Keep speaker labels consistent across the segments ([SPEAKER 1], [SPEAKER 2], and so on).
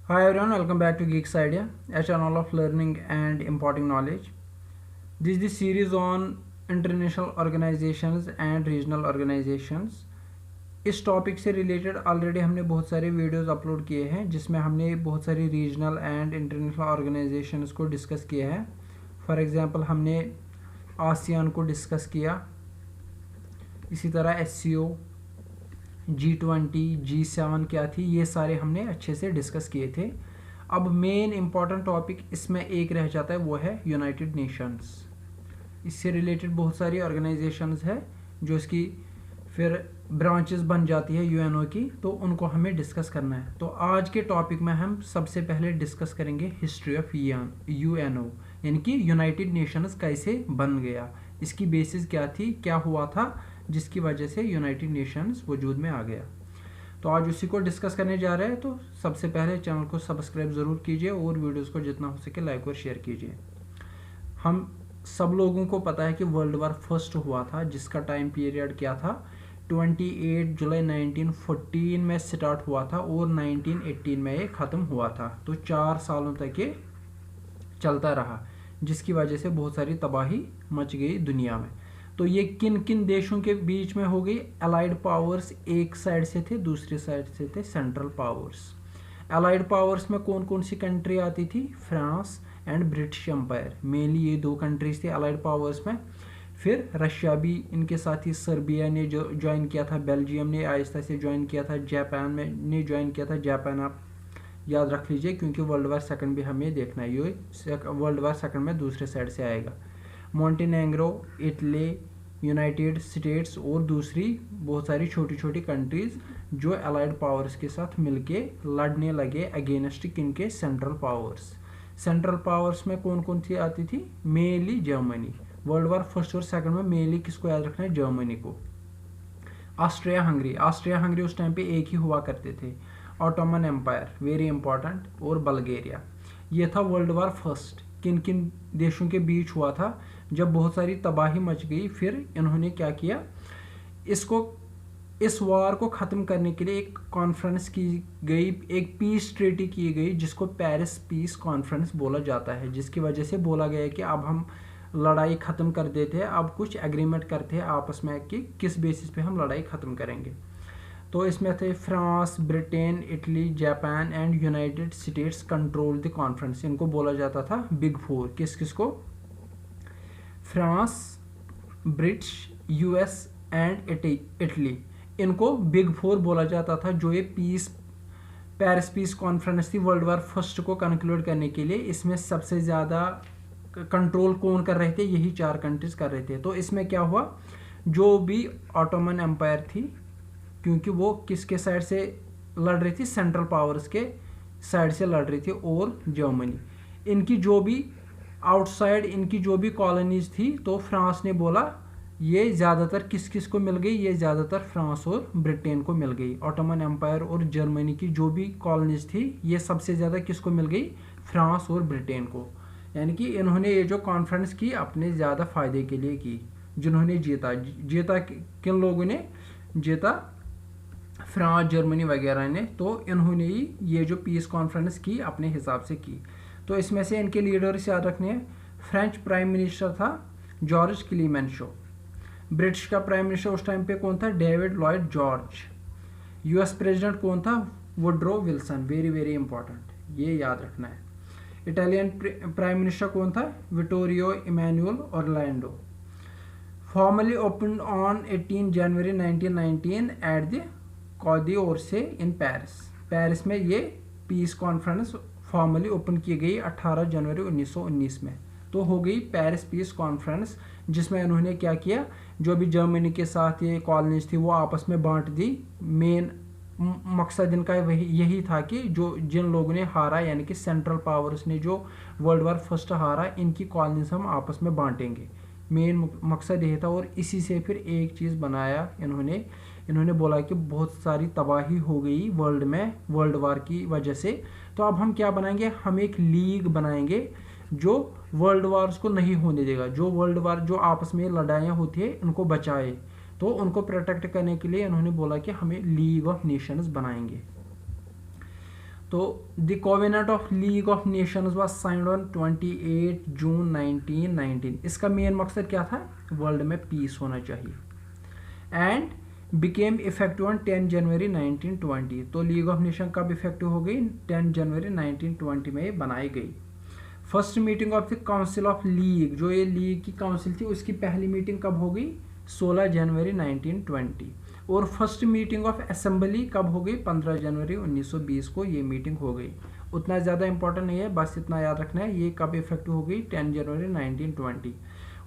[SPEAKER 1] Hi everyone, welcome back to Geeks Idea, a channel of learning and imparting knowledge. This is the series on international organizations and regional organizations. इस topic से related already हमने बहुत सारे videos upload किए हैं जिसमें हमने बहुत सारी रीजनल एंड इंटरनेशनल ऑर्गेनाइजेशंस को डिस्कस किया है. फॉर एग्जांपल हमने आसियान को डिस्कस किया, इसी तरह SCO, G20, G7 क्या थी, ये सारे हमने अच्छे से डिस्कस किए थे. अब मेन इंपॉर्टेंट टॉपिक इसमें एक रह जाता है, वो है यूनाइटेड नेशंस. इससे रिलेटेड बहुत सारी ऑर्गेनाइजेशंस है जो इसकी फिर ब्रांचेस बन जाती है UNO की, तो उनको हमें डिस्कस करना है. तो आज के टॉपिक में हम सबसे पहले डिस्कस करेंगे हिस्ट्री ऑफ UNO, यानी कि यूनाइटेड नेशंस कैसे बन गया, इसकी बेसिस क्या थी, क्या हुआ था जिसकी वजह से यूनाइटेड नेशंस वजूद में आ गया. तो आज उसी को डिस्कस करने जा रहे हैं. तो सबसे पहले चैनल को सब्सक्राइब ज़रूर कीजिए और वीडियोस को जितना हो सके लाइक और शेयर कीजिए. हम सब लोगों को पता है कि वर्ल्ड वार फर्स्ट हुआ था, जिसका टाइम पीरियड क्या था, 28 जुलाई 1914 में स्टार्ट हुआ था और 1918 में ये ख़त्म हुआ था. तो 4 सालों तक ये चलता रहा, जिसकी वजह से बहुत सारी तबाही मच गई दुनिया में. तो ये किन किन देशों के बीच में हो गई? अलाइड पावर्स एक साइड से थे, दूसरी साइड से थे सेंट्रल पावर्स. अलाइड पावर्स में कौन कौन सी कंट्री आती थी? France and British Empire, mainly ये 2 कंट्रीज थी अलाइड पावर्स में. फिर रशिया भी इनके साथ ही, सर्बिया ने जो ज्वाइन किया था, बेल्जियम ने आहिस्ता से ज्वाइन किया था, जापान में ने ज्वाइन किया था. जापान आप याद रख लीजिए क्योंकि वर्ल्ड वार सेकंड भी हमें देखना है, ये वर्ल्ड वार सेकंड में दूसरे साइड से आएगा. मोंटेनेग्रो, इटली, यूनाइटेड स्टेट्स और दूसरी बहुत सारी छोटी छोटी कंट्रीज जो अलाइड पावर्स के साथ मिलके लड़ने लगे अगेंस्ट किनके? Central powers. सेंट्रल पावर्स में कौन कौन सी आती थी? Mainly Germany. World war first और सेकंड में मेनली किसको याद रखना है? जर्मनी को. ऑस्ट्रिया हंगरी, ऑस्ट्रिया हंगरी उस टाइम पे एक ही हुआ करते थे. ऑटोमन एम्पायर, वेरी इंपॉर्टेंट, और बल्गेरिया. ये था वर्ल्ड वार फर्स्ट. किन किन देशों के बीच हुआ था जब बहुत सारी तबाही मच गई. फिर इन्होंने क्या किया, इस वार को ख़त्म करने के लिए एक कॉन्फ्रेंस की गई, एक पीस ट्रीटी की गई जिसको पेरिस पीस कॉन्फ्रेंस बोला जाता है, जिसकी वजह से बोला गया कि अब हम लड़ाई ख़त्म कर देते हैं, अब कुछ एग्रीमेंट करते हैं आपस में कि किस बेसिस पे हम लड़ाई ख़त्म करेंगे. तो इसमें थे France, Britain, Italy, Japan and United states control the conference. इनको बोला जाता था बिग 4. किस किस को? France, British, US and Italy. इनको बिग 4 बोला जाता था. जो ये पेरिस पीस कॉन्फ्रेंस थी वर्ल्ड वार फर्स्ट को कंक्लूड करने के लिए, इसमें सबसे ज़्यादा कंट्रोल कौन कर रहे थे? यही 4 कंट्रीज कर रहे थे. तो इसमें क्या हुआ, जो भी ऑटोमन एम्पायर थी, क्योंकि वो किसके साइड से लड़ रही थी? सेंट्रल पावर्स के साइड से लड़ रही थी, और जर्मनी. इनकी जो भी आउटसाइड इनकी जो भी कॉलोनीज थी, तो फ्रांस ने बोला ये ज़्यादातर किस किस को मिल गई? ये ज़्यादातर फ्रांस और ब्रिटेन को मिल गई. ऑटोमन एम्पायर और जर्मनी की जो भी कॉलोनीज थी, ये सबसे ज़्यादा किसको मिल गई? फ्रांस और ब्रिटेन को. यानी कि इन्होंने ये जो कॉन्फ्रेंस की अपने ज़्यादा फ़ायदे के लिए की. जिन्होंने जीता किन लोगों ने जीता? फ्रांस, जर्मनी वगैरह ने. तो इन्होंने ही ये जो पीस कॉन्फ्रेंस की अपने हिसाब से की. तो इसमें से इनके लीडर्स याद रखने हैं. फ्रेंच प्राइम मिनिस्टर था जॉर्ज क्लीमेंशो. ब्रिटिश का प्राइम मिनिस्टर उस टाइम पे कौन था? David Lloyd George. US president कौन था? Woodrow Wilson. Very very important, ये याद रखना है. इटालियन प्राइम मिनिस्टर कौन था? Vittorio Emanuele Orlando. Formally open on 18 January 1919 at the Quai d'Orsay in Paris. Paris में ये पीस कॉन्फ्रेंस फॉर्मली ओपन की गई 18 जनवरी 1919 में. तो हो गई पेरिस पीस कॉन्फ्रेंस, जिसमें इन्होंने क्या किया, जो भी जर्मनी के साथ ये कॉलोनीज थी वो आपस में बांट दी. मेन मकसद इनका यही था कि जो जिन लोगों ने हारा, यानी कि सेंट्रल पावर्स ने जो वर्ल्ड वार फर्स्ट हारा, इनकी कॉलोनीज हम आपस में बांटेंगे. मेन मकसद यही था. और इसी से फिर एक चीज़ बनाया इन्होंने बोला कि बहुत सारी तबाही हो गई वर्ल्ड में वर्ल्ड वार की वजह से. तो अब हम क्या बनाएंगे? हम एक लीग बनाएंगे जो वर्ल्ड वार्स को नहीं होने देगा, जो वर्ल्ड वार जो आपस में लड़ाइयाँ होती है उनको बचाए. तो उनको प्रोटेक्ट करने के लिए इन्होंने बोला कि हमें लीग ऑफ नेशंस बनाएंगे. तो the covenant of league of Nations was signed on 28 जून 1919। इसका मेन मकसद क्या था? वर्ल्ड में पीस होना चाहिए। एंड बिकेम इफेक्टिव ऑन 10 जनवरी 1920। तो लीग ऑफ नेशन कब इफेक्टिव हो गई? 10 जनवरी 1920 में बनाई गई। First meeting of the council of league, जो ये लीग की काउंसिल थी उसकी पहली मीटिंग कब हो गई? 16 जनवरी 1920। और फर्स्ट मीटिंग ऑफ असेंबली कब हो गई? 15 जनवरी 1920 को ये मीटिंग हो गई। उतना ज़्यादा इंपॉर्टेंट नहीं है, बस इतना याद रखना है ये कब इफेक्टिव हो गई? 10 जनवरी 1920।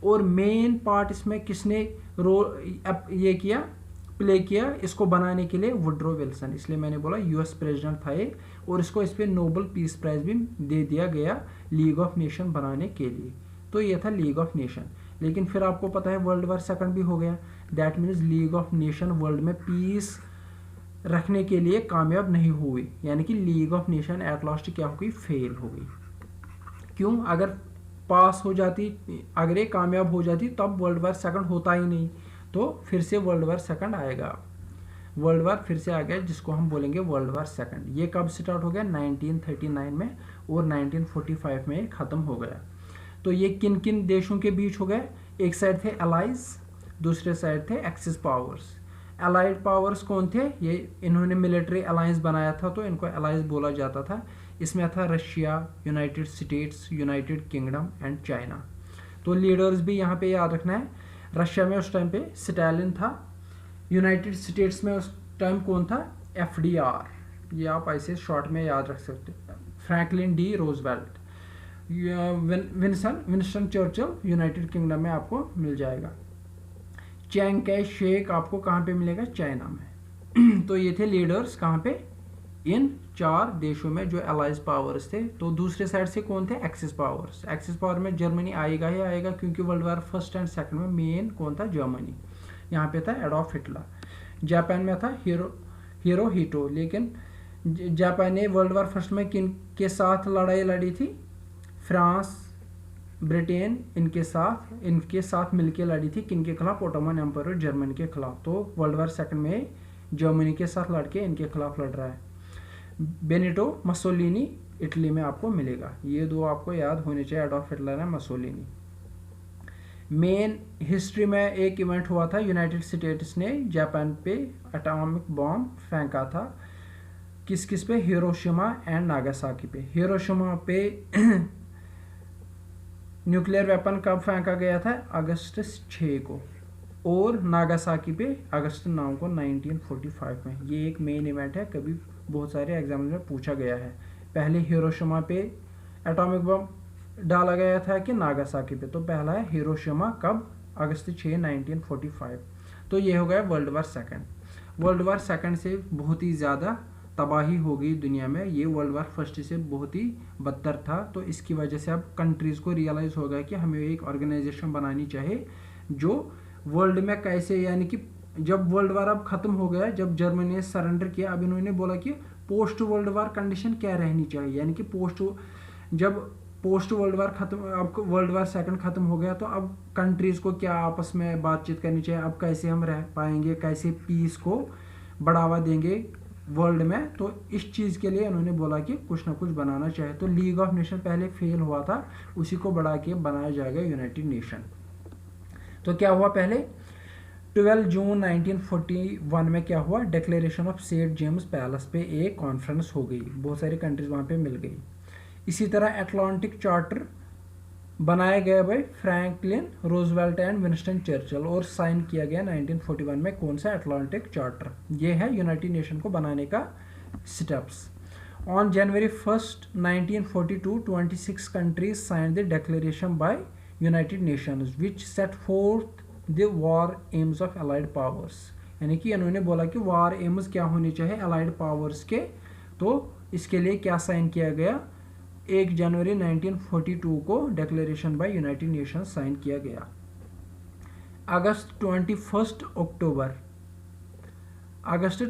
[SPEAKER 1] और मेन पार्ट इसमें किसने रोल ये किया, प्ले किया इसको बनाने के लिए? Woodrow Wilson. इसलिए मैंने बोला यूएस प्रेसिडेंट था ये, और इसको इस पर नोबेल पीस प्राइज भी दे दिया गया लीग ऑफ नेशन बनाने के लिए। तो ये था लीग ऑफ नेशन। लेकिन फिर आपको पता है वर्ल्ड वार सेकंड भी हो गया। That means league of nation world में पीस रखने के लिए कामयाब नहीं हुई, यानी कि league of nation at last क्या हो गई? फेल हो गई। क्यों? अगर पास हो जाती, अगर ये कामयाब हो जाती तब वर्ल्ड वार सेकंड होता ही नहीं, तो फिर से वर्ल्ड वार सेकंड आएगा। वर्ल्ड वार फिर से आ गया जिसको हम बोलेंगे वर्ल्ड वार सेकंड। ये कब स्टार्ट हो गया? 1939 में, और 1945 में ख़त्म हो गया। तो ये किन किन देशों के बीच हो गए? एक साइड थे अलाइज, दूसरे साइड थे एक्सिस पावर्स। अलाइड पावर्स कौन थे? ये इन्होंने मिलिट्री अलायंस बनाया था तो इनको अलायंस बोला जाता था। इसमें था Russia, United states, United kingdom and China. तो लीडर्स भी यहाँ पे याद रखना है। रशिया में उस टाइम पे स्टालिन था, यूनाइटेड स्टेट्स में उस टाइम कौन था? FDR, ये आप ऐसे शॉर्ट में याद रख सकते हैं, Franklin D Roosevelt. Winston Churchill United kingdom में आपको मिल जाएगा। चैंग कै शेक आपको कहाँ पे मिलेगा? चाइना में। तो ये थे लीडर्स कहाँ पे? इन 4 देशों में जो अलाइज पावर्स थे। तो दूसरे साइड से कौन थे? Axis powers. एक्सिस पावर में जर्मनी आएगा ही आएगा, क्योंकि world war first and second में मेन कौन था? जर्मनी। यहाँ पे था एडोल्फ हिटलर। जापान में था हिरोहितो। लेकिन जापान ने वर्ल्ड वार फर्स्ट में किन के साथ लड़ाई लड़ी थी? फ्रांस, ब्रिटेन, इनके साथ मिलके लड़ी थी। किन के खिलाफ? ओटोमन एम्पायर, जर्मनी के खिलाफ। तो वर्ल्ड वार सेकंड में जर्मनी के साथ लड़के इनके खिलाफ लड़ रहा है। बेनिटो मसोलिनी इटली में आपको मिलेगा। ये 2 आपको याद होने चाहिए, एडोल्फ हिटलर है, मसोलिनी। मेन हिस्ट्री में एक इवेंट हुआ था, यूनाइटेड स्टेट्स ने जापान पे एटॉमिक बॉम्ब फेंका था। किस किस पे? हिरोशिमा एंड नागासाकी पे। हिरोशिमा पे न्यूक्लियर वेपन कब फेंका गया था? अगस्त 6 को। और नागासाकी पे अगस्त 9 को 1945 में। ये एक मेन इवेंट है, कभी बहुत सारे एग्जाम में पूछा गया है। पहले हिरोशिमा पे एटॉमिक बम डाला गया था कि नागासाकी पे? तो पहला है हिरोशिमा, कब? अगस्त 6, 1945। तो ये हो गया world war second. World war second से बहुत ही ज़्यादा तबाही हो गई दुनिया में। ये वर्ल्ड वार फर्स्ट से बहुत ही बदतर था। तो इसकी वजह से अब कंट्रीज़ को रियलाइज़ हो गया कि हमें एक ऑर्गेनाइजेशन बनानी चाहिए जो वर्ल्ड में कैसे, यानी कि जब वर्ल्ड वार अब ख़त्म हो गया, जब जर्मनी ने सरेंडर किया, अब इन्होंने बोला कि पोस्ट वर्ल्ड वार कंडीशन क्या रहनी चाहिए, यानी कि जब पोस्ट वर्ल्ड वार खत्म, अब वर्ल्ड वार सेकंड खत्म हो गया, तो अब कंट्रीज़ को क्या आपस में बातचीत करनी चाहिए, अब कैसे हम रह पाएंगे, कैसे पीस को बढ़ावा देंगे वर्ल्ड में। तो इस चीज़ के लिए उन्होंने बोला कि कुछ ना कुछ बनाना चाहिए। तो लीग ऑफ नेशन पहले फेल हुआ था, उसी को बढ़ा के बनाया जाएगा यूनाइटेड नेशन। तो क्या हुआ? पहले 12 जून 1941 में क्या हुआ? Declaration of Saint James Palace पे एक कॉन्फ्रेंस हो गई, बहुत सारी कंट्रीज वहाँ पे मिल गई। इसी तरह अटलांटिक चार्टर बनाया गया भाई Franklin Roosevelt and Winston Churchill, और साइन किया गया 1941 में। कौन सा? Atlantic Charter. ये है यूनाइटेड नेशन को बनाने का steps. On January 1, 1942 26 countries sign the declaration by United Nations which set forth the war aims of allied powers. यानी कि इन्होंने बोला कि वॉर एम्स क्या होने चाहिए अलाइड पावर्स के। तो इसके लिए क्या साइन किया गया? 1 जनवरी 1942 को declaration by United Nations sign किया गया। अगस्त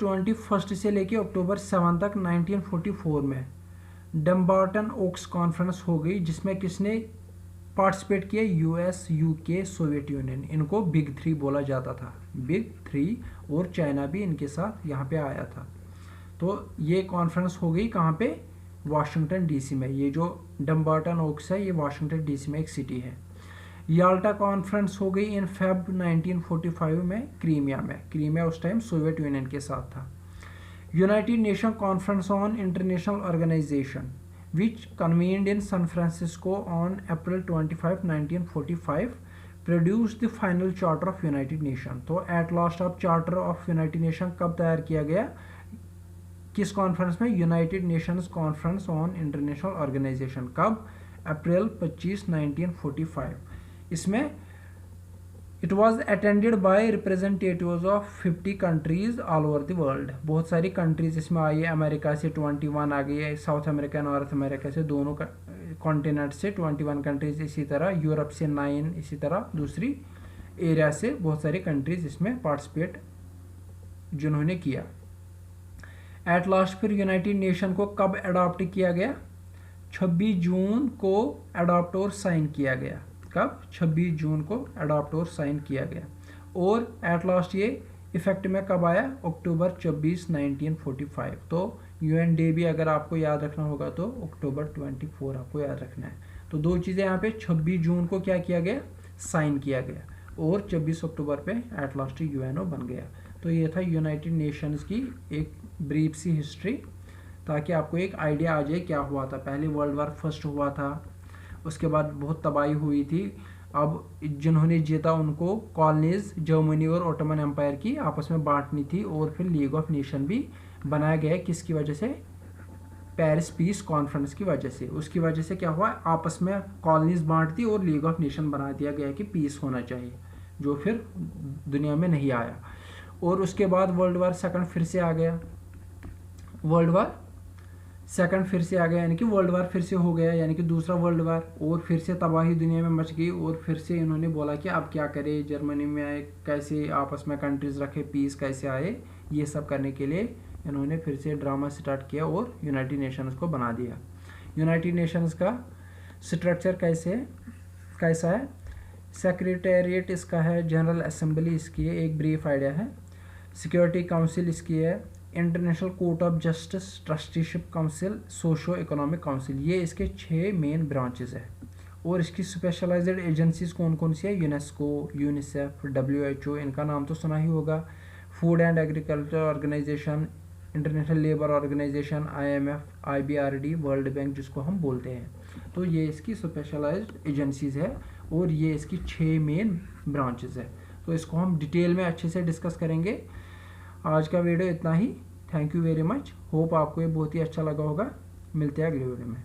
[SPEAKER 1] 21 से लेके अक्टूबर 7 तक 1944 में डम्बार्टन ओक्स कॉन्फ्रेंस हो गई, जिसमें किसने पार्टिसिपेट किया? US, UK, Soviet union. इनको बिग 3 बोला जाता था, बिग 3, और चाइना भी इनके साथ यहाँ पे आया था। तो ये कॉन्फ्रेंस हो गई कहाँ पे, वाशिंगटन डीसी में। ये जो डम्बार्टन ओक्स है ये वाशिंगटन डीसी में एक सिटी है। याल्टा कॉन्फ्रेंस हो गई इन फेब 1945 में क्रीमिया में। क्रीमिया उस टाइम सोवियत यूनियन के साथ था। United Nation conference on international organisation which convened in San Francisco on April 25, 1945 produced the final charter of United Nations। तो एट लास्ट अब चार्टर ऑफ यूनाइटेड नेशन कब तैयार किया गया, किस कॉन्फ्रेंस में, United Nations conference on international organisation. कब, April 25, 1945। इसमें it was attended by representatives of 50 countries all over the world. बहुत सारी कंट्रीज इसमें आई है, अमेरिका से 21 आ गई है, साउथ अमेरिका नॉर्थ अमेरिका से दोनों कॉन्टिनेंट से 21 कंट्रीज, इसी तरह यूरोप से 9, इसी तरह दूसरी एरिया से बहुत सारी कंट्रीज इसमें पार्टिसिपेट जिन्होंने किया। एट लास्ट फिर यूनाइटेड नेशन को कब अडॉप्ट किया गया, 26 जून को अडॉप्ट और साइन किया गया। कब, 26 जून को अडॉप्ट और साइन किया गया। और एट लास्ट ये इफेक्ट में कब आया, अक्टूबर 24, 1945। तो यूएन डे भी अगर आपको याद रखना होगा तो अक्टूबर 24 आपको याद रखना है। तो दो चीज़ें यहाँ पे, 26 जून को क्या किया गया, साइन किया गया, और 24 अक्टूबर पे एट लास्ट यूएनओ बन गया। तो ये था यूनाइटेड नेशंस की एक ब्रीफ सी हिस्ट्री, ताकि आपको एक आइडिया आ जाए क्या हुआ था। पहले वर्ल्ड वार फर्स्ट हुआ था, उसके बाद बहुत तबाही हुई थी। अब जिन्होंने जीता उनको कॉलोनीज जर्मनी और ओटोमन एम्पायर की आपस में बांटनी थी, और फिर लीग ऑफ नेशन भी बनाया गया। किसकी वजह से, पेरिस पीस कॉन्फ्रेंस की वजह से। उसकी वजह से क्या हुआ, आपस में कॉलोनीज बांट दी और लीग ऑफ नेशन बना दिया गया कि पीस होना चाहिए, जो फिर दुनिया में नहीं आया। और उसके बाद वर्ल्ड वार सेकंड फिर से आ गया, वर्ल्ड वार सेकंड फिर से आ गया, यानी कि वर्ल्ड वार फिर से हो गया, यानी कि दूसरा वर्ल्ड वार। और फिर से तबाही दुनिया में मच गई, और फिर से इन्होंने बोला कि अब क्या करें, जर्मनी में कैसे आपस में कंट्रीज रखे, पीस कैसे आए, ये सब करने के लिए इन्होंने फिर से ड्रामा स्टार्ट किया और यूनाइटेड नेशंस को बना दिया। यूनाइटेड नेशंस का स्ट्रक्चर कैसा है, सेक्रेटेरिएट इसका है, जनरल असेंबली इसकी है, एक ब्रीफ आइडिया है, सिक्योरिटी काउंसिल इसकी है, international court of justice, trusteeship council, socio economic council. ये इसके 6 मेन ब्रांचेस है। और इसकी स्पेशलाइज्ड एजेंसीज कौन कौन सी है, यूनेस्को, यूनिसेफ, WHO, इनका नाम तो सुना ही होगा, food and agriculture organisation, international labour organisation, IMF, IBRD, world bank जिसको हम बोलते हैं। तो ये इसकी स्पेशलाइज्ड एजेंसीज है, और ये इसकी 6 मेन ब्रांचेस है। तो इसको हम डिटेल में अच्छे से डिस्कस करेंगे। आज का वीडियो इतना ही। Thank you very much. Hope आपको ये बहुत ही अच्छा लगा होगा। मिलते हैं अगले वीडियो में।